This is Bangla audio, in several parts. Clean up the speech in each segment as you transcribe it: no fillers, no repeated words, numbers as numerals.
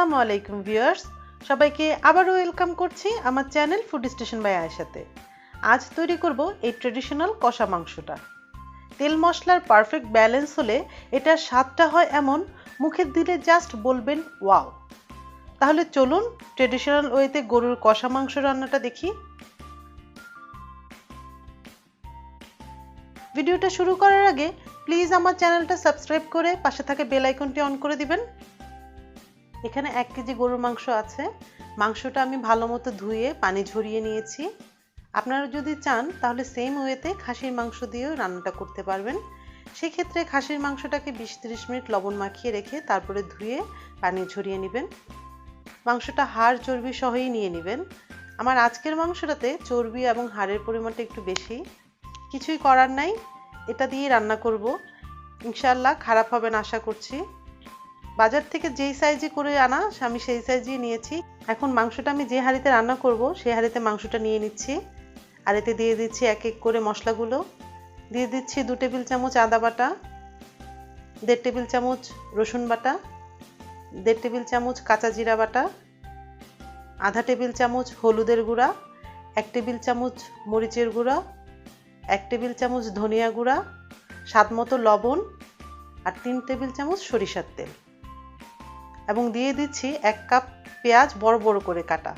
আসসালামু আলাইকুম ভিউয়ার্স, সবাইকে আবারও ওয়েলকাম করছি আমার চ্যানেল ফুড স্টেশন বাই আয়েশাতে। আজ তৈরি করব এই ট্রেডিশনাল কষা মাংসটা। তেল মশলার পারফেক্ট ব্যালেন্স হলে এটার স্বাদটা হয় এমন, মুখে দিলে জাস্ট বলবেন ওয়াও। তাহলে চলুন ট্রেডিশনাল ওয়েতে গরুর কষা মাংস রান্নাটা দেখি। ভিডিওটা শুরু করার আগে প্লিজ আমার চ্যানেলটা সাবস্ক্রাইব করে পাশে থাকা বেল আইকনটি অন করে দিবেন। এখানে 1 কেজি গরুর মাংস আছে। মাংসটা আমি ভালো মতো ধুয়ে পানি ঝরিয়ে নিয়েছি। আপনারা যদি চান তাহলে সেম ওয়েতে খাসির মাংস দিয়েও রান্নাটা করতে পারবেন। সেক্ষেত্রে খাসির মাংসটাকে 20-30 মিনিট লবণ মাখিয়ে রেখে তারপরে ধুয়ে পানি ঝরিয়ে নেবেন। মাংসটা হাড় চর্বি সহই নিয়ে নেবেন। আমার আজকের মাংসটাতে চর্বি এবং হাড়ের পরিমাণটা একটু বেশি। কিছুই করার নাই, এটা দিয়ে রান্না করব। ইনশাআল্লাহ খারাপ হবে না আশা করছি। বাজার থেকে যেই সাইজে করে আনা আমি সেই সাইজই নিয়েছি। এখন মাংসটা আমি যে হাঁড়িতে রান্না করব সেই হাঁড়িতে মাংসটা নিয়ে নিচ্ছি। আর এতে দিয়ে দিচ্ছি এক এক করে মশলাগুলো। দিয়ে দিচ্ছি 2 টেবিল চামচ আদা বাটা, 1.5 টেবিল চামচ রসুন বাটা, 1.5 টেবিল চামচ কাঁচা জিরা বাটা, আধা টেবিল চামচ হলুদের গুঁড়া, 1 টেবিল চামচ মরিচের গুঁড়া, 1 টেবিল চামচ ধনিয়া গুঁড়া, স্বাদ মতো লবণ আর 3 টেবিল চামচ সরিষার তেল। এবং দিয়ে দিচ্ছি 1 কাপ পেঁয়াজ বড় বড় করে কাটা।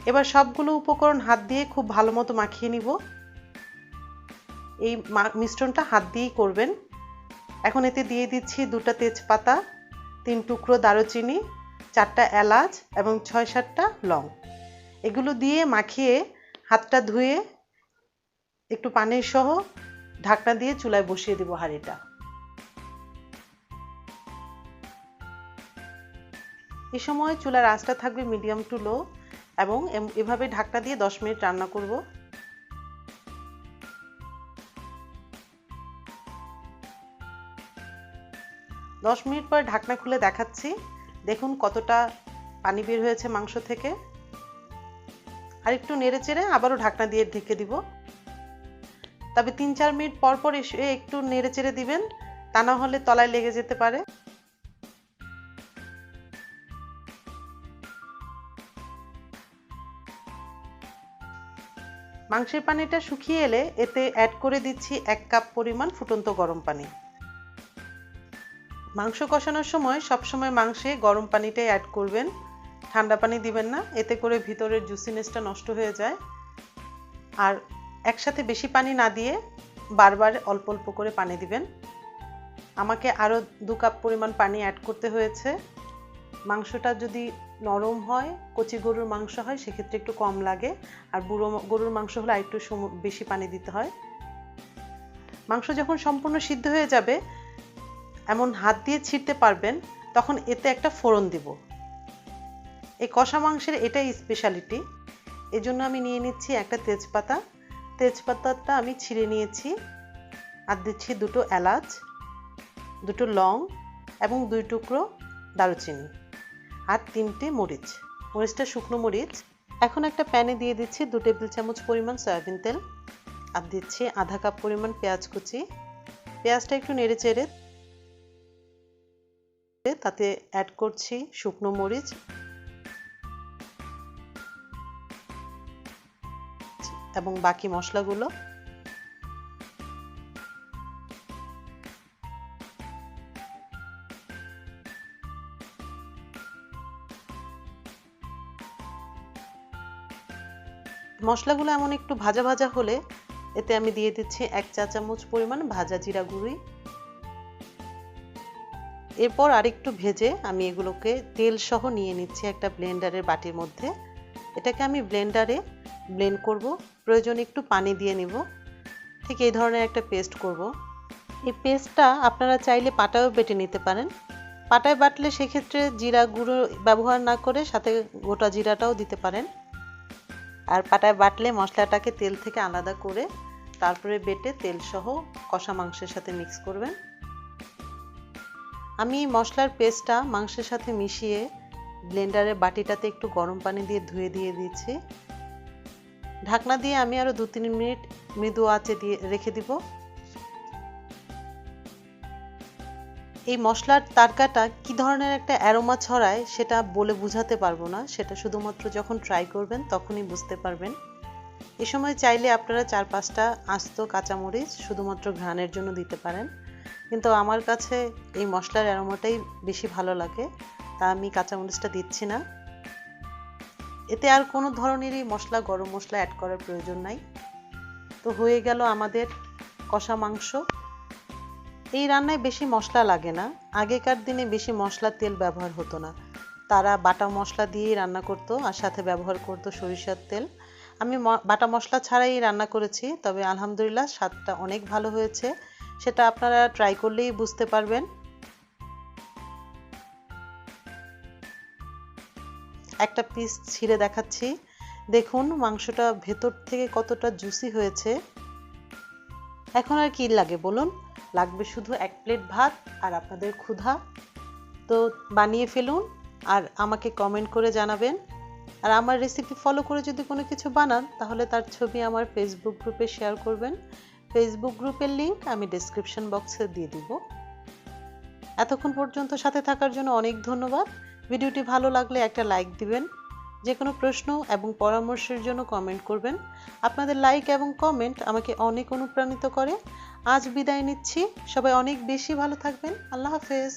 এবার সবগুলো উপকরণ হাত দিয়ে খুব ভালো মতো মাখিয়ে নিব। এই মিশ্রণটা হাত দিয়েই করবেন। এখন এতে দিয়ে দিচ্ছি 2টা তেজপাতা, 3 টুকরো দারুচিনি, 4টা এলাচ এবং 6-7টা লং। এগুলো দিয়ে মাখিয়ে হাতটা ধুয়ে একটু পানি সহ ঢাকনা দিয়ে চুলায় বসিয়ে দেব হাঁড়িটা। এই সময় চুলার আঁচটা থাকবে মিডিয়াম টু লো এবং এভাবে ঢাকনা দিয়ে 10 মিনিট রান্না করব। দশ মিনিট পর ঢাকনা খুলে দেখাচ্ছি। দেখুন কতটা পানি বের হয়েছে মাংস থেকে। আর একটু নেড়ে চেড়ে আবারও ঢাকনা দিয়ে ঢেকে দিব। তবে 3-4 মিনিট পর পর এসে একটু নেড়ে চেড়ে দিবেন, তা না হলে তলায় লেগে যেতে পারে। মাংসের পানিটা শুকিয়ে এলে এতে অ্যাড করে দিচ্ছি 1 কাপ পরিমাণ ফুটন্ত গরম পানি। মাংস কষানোর সময় সবসময় মাংসে গরম পানিটাই অ্যাড করবেন, ঠান্ডা পানি দিবেন না, এতে করে ভিতরের জুসিনেসটা নষ্ট হয়ে যায়। আর একসাথে বেশি পানি না দিয়ে বারবার অল্প অল্প করে পানি দিবেন। আমাকে আরও 2 কাপ পরিমাণ পানি অ্যাড করতে হয়েছে। মাংসটা যদি নরম হয়, কচি গরুর মাংস হয়, সেক্ষেত্রে একটু কম লাগে। আর বুড়ো গরুর মাংস হলে একটু বেশি পানি দিতে হয়। মাংস যখন সম্পূর্ণ সিদ্ধ হয়ে যাবে, এমন হাত দিয়ে ছিঁড়তে পারবেন, তখন এতে একটা ফোড়ন দিব। এই কষা মাংসের এটাই স্পেশালিটি। এজন্য আমি নিয়ে নিচ্ছি একটা তেজপাতা। তেজপাতাটা আমি ছিঁড়ে নিয়েছি। আর দিচ্ছি 2টো এলাচ, 2টো লং এবং 2 টুকরো দারুচিনি আর 3টে মরিচ। মরিচটা শুকনো মরিচ। এখন একটা প্যানে দিয়ে দিচ্ছি 2 টেবিল চামচ পরিমাণ সয়াবিন তেল। আর দিচ্ছি আধা কাপ পরিমাণ পেঁয়াজ কুচি। পেঁয়াজটা একটু নেড়ে চেড়ে তাতে অ্যাড করছি শুকনো মরিচ এবং বাকি মশলাগুলো। মশলাগুলো এমন একটু ভাজা ভাজা হলে এতে আমি দিয়ে দিচ্ছি 1 চা চামচ পরিমাণ ভাজা জিরা গুঁড়ি। এরপর আরেকটু ভেজে আমি এগুলোকে তেল সহ নিয়ে নিচ্ছি একটা ব্লেন্ডারের বাটির মধ্যে। এটাকে আমি ব্লেন্ডারে ব্লেন্ড করব। প্রয়োজনে একটু পানি দিয়ে নিব। ঠিক এই ধরনের একটা পেস্ট করব। এই পেস্টটা আপনারা চাইলে পাটায়ও বেটে নিতে পারেন। পাটায় বাটলে সেক্ষেত্রে জিরা গুঁড়ো ব্যবহার না করে সাথে গোটা জিরাটাও দিতে পারেন। আর পাটায় বাটলে মশলাটাকে তেল থেকে আলাদা করে তারপরে বেটে তেল সহ কষা মাংসের সাথে মিক্স করবেন। আমি মশলার পেস্টটা মাংসের সাথে মিশিয়ে ব্লেন্ডারের বাটিটাতে একটু গরম পানি দিয়ে ধুয়ে দিয়ে দিচ্ছি। ঢাকনা দিয়ে আমি আরও 2-3 মিনিট মৃদু আঁচে দিয়ে রেখে দিব। এই মশলার তারকাটা কি ধরনের একটা অ্যারোমা ছড়ায় সেটা বলে বোঝাতে পারবো না, সেটা শুধুমাত্র যখন ট্রাই করবেন তখনই বুঝতে পারবেন। এই সময় চাইলে আপনারা 4-5টা আস্ত কাঁচামরিচ শুধুমাত্র ঘ্রাণের জন্য দিতে পারেন, কিন্তু আমার কাছে এই মশলার অ্যারোমাটাই বেশি ভালো লাগে, তা আমি কাঁচামরিচটা দিচ্ছি না। এতে আর কোনো ধরনেরই মশলা, গরম মশলা অ্যাড করার প্রয়োজন নাই। তো হয়ে গেল আমাদের কষা মাংস। এই রান্নায় বেশি মশলা লাগে না। আগেকার দিনে বেশি মশলা তেল ব্যবহার হতো না, তারা বাটা মশলা দিয়েই রান্না করতো আর সাথে ব্যবহার করতো সরিষার তেল। আমি বাটা মশলা ছাড়াই রান্না করেছি, তবে আলহামদুলিল্লাহ স্বাদটা অনেক ভালো হয়েছে, সেটা আপনারা ট্রাই করলেই বুঝতে পারবেন। একটা পিস ছিঁড়ে দেখাচ্ছি, দেখুন মাংসটা ভেতর থেকে কতটা জুসি হয়েছে। এখন আর কি লাগে বলুন, লাগবে শুধু 1 প্লেট ভাত আর আপনাদের ক্ষুধা। তো বানিয়ে ফেলুন আর আমাকে কমেন্ট করে জানাবেন। আর আমার রেসিপি ফলো করে যদি কোনো কিছু বানান তাহলে তার ছবি আমার ফেসবুক গ্রুপে শেয়ার করবেন। ফেসবুক গ্রুপের লিংক আমি ডেসক্রিপশন বক্সে দিয়ে দিব। এতক্ষণ পর্যন্ত সাথে থাকার জন্য অনেক ধন্যবাদ। ভিডিওটি ভালো লাগলে একটা লাইক দিবেন। যে কোনো প্রশ্ন এবং পরামর্শের জন্য কমেন্ট করবেন। আপনাদের লাইক এবং কমেন্ট আমাকে অনেক অনুপ্রাণিত করে। আজ বিদায় নিচ্ছি, সবাই অনেক বেশি ভালো থাকবেন। আল্লাহ হাফেজ।